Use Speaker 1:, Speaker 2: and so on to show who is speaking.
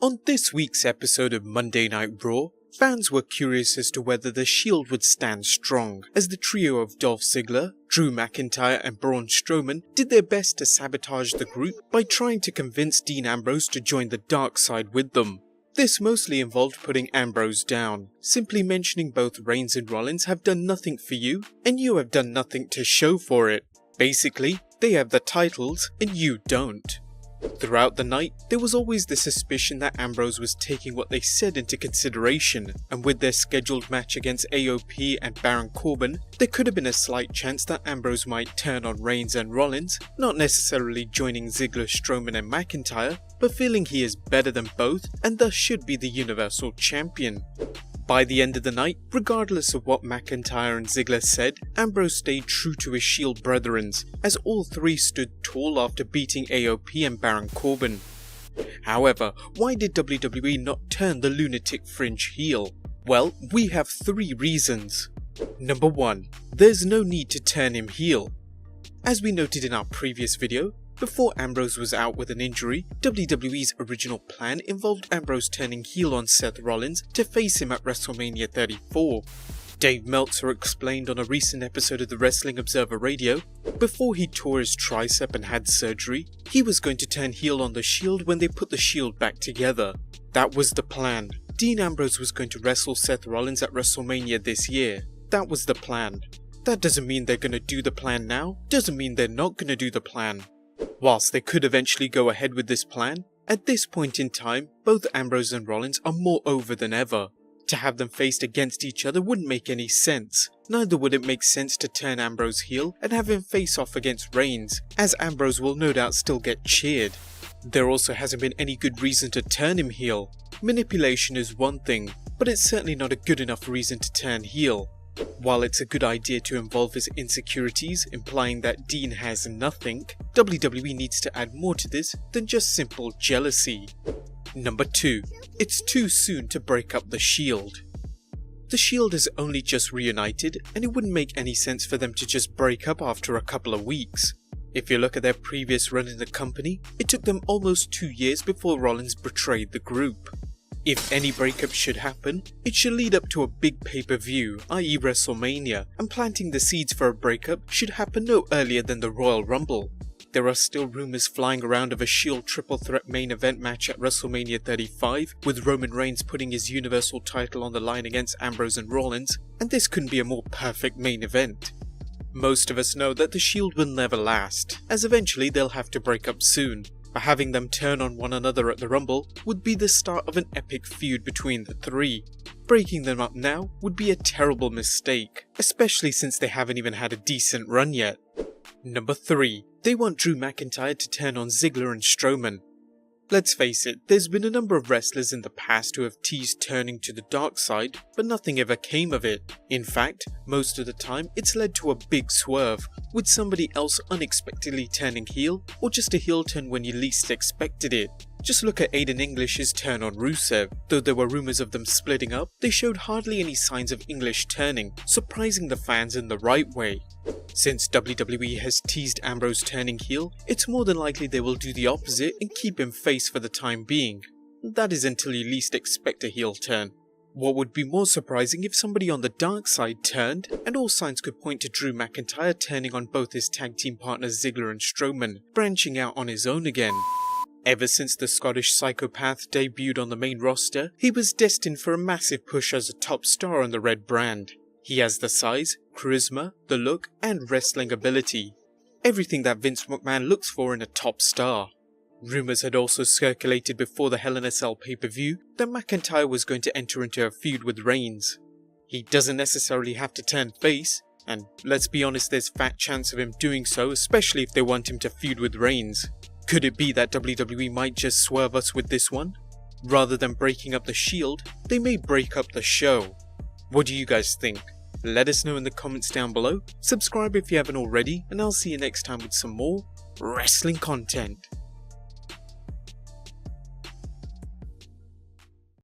Speaker 1: On this week's episode of Monday Night Raw, fans were curious as to whether the Shield would stand strong, as the trio of Dolph Ziggler, Drew McIntyre and Braun Strowman did their best to sabotage the group by trying to convince Dean Ambrose to join the dark side with them. This mostly involved putting Ambrose down, simply mentioning both Reigns and Rollins have done nothing for you, and you have done nothing to show for it. Basically, they have the titles, and you don't. Throughout the night, there was always the suspicion that Ambrose was taking what they said into consideration, and with their scheduled match against AOP and Baron Corbin, there could have been a slight chance that Ambrose might turn on Reigns and Rollins, not necessarily joining Ziggler, Strowman and McIntyre, but feeling he is better than both and thus should be the Universal Champion. By the end of the night, regardless of what McIntyre and Ziggler said, Ambrose stayed true to his Shield brethrens, as all three stood tall after beating AOP and Baron Corbin. However, why did WWE not turn the lunatic fringe heel? Well, we have three reasons. Number 1. There's no need to turn him heel. As we noted in our previous video, before Ambrose was out with an injury, WWE's original plan involved Ambrose turning heel on Seth Rollins to face him at WrestleMania 34. Dave Meltzer explained on a recent episode of the Wrestling Observer Radio, before he tore his tricep and had surgery, he was going to turn heel on the Shield when they put the Shield back together. That was the plan. Dean Ambrose was going to wrestle Seth Rollins at WrestleMania this year. That was the plan. That doesn't mean they're going to do the plan now, doesn't mean they're not going to do the plan. Whilst they could eventually go ahead with this plan, at this point in time, both Ambrose and Rollins are more over than ever. To have them faced against each other wouldn't make any sense. Neither would it make sense to turn Ambrose heel and have him face off against Reigns, as Ambrose will no doubt still get cheered. There also hasn't been any good reason to turn him heel. Manipulation is one thing, but it's certainly not a good enough reason to turn heel. While it's a good idea to involve his insecurities, implying that Dean has nothing, WWE needs to add more to this than just simple jealousy. Number 2. It's too soon to break up the Shield. The Shield is only just reunited, and it wouldn't make any sense for them to just break up after a couple of weeks. If you look at their previous run in the company, it took them almost 2 years before Rollins betrayed the group. If any breakup should happen, it should lead up to a big pay-per-view, i.e. WrestleMania, and planting the seeds for a breakup should happen no earlier than the Royal Rumble. There are still rumours flying around of a Shield triple threat main event match at WrestleMania 35, with Roman Reigns putting his Universal title on the line against Ambrose and Rollins, and this couldn't be a more perfect main event. Most of us know that the Shield will never last, as eventually they'll have to break up soon. But having them turn on one another at the Rumble would be the start of an epic feud between the three. Breaking them up now would be a terrible mistake, especially since they haven't even had a decent run yet. Number 3. They want Drew McIntyre to turn on Ziggler and Strowman. Let's face it, there's been a number of wrestlers in the past who have teased turning to the dark side, but nothing ever came of it. In fact, most of the time it's led to a big swerve, with somebody else unexpectedly turning heel, or just a heel turn when you least expected it. Just look at Aiden English's turn on Rusev. Though there were rumours of them splitting up, they showed hardly any signs of English turning, surprising the fans in the right way. Since WWE has teased Ambrose turning heel, it's more than likely they will do the opposite and keep him face for the time being. That is until you least expect a heel turn. What would be more surprising if somebody on the dark side turned, and all signs could point to Drew McIntyre turning on both his tag team partners Ziggler and Strowman, branching out on his own again. Ever since the Scottish psychopath debuted on the main roster, he was destined for a massive push as a top star on the Red brand. He has the size, charisma, the look, and wrestling ability. Everything that Vince McMahon looks for in a top star. Rumours had also circulated before the Hell in a Cell pay-per-view that McIntyre was going to enter into a feud with Reigns. He doesn't necessarily have to turn face, and let's be honest, there's fat chance of him doing so, especially if they want him to feud with Reigns. Could it be that WWE might just swerve us with this one? Rather than breaking up the Shield, they may break up the show. What do you guys think? Let us know in the comments down below, subscribe if you haven't already, and I'll see you next time with some more wrestling content.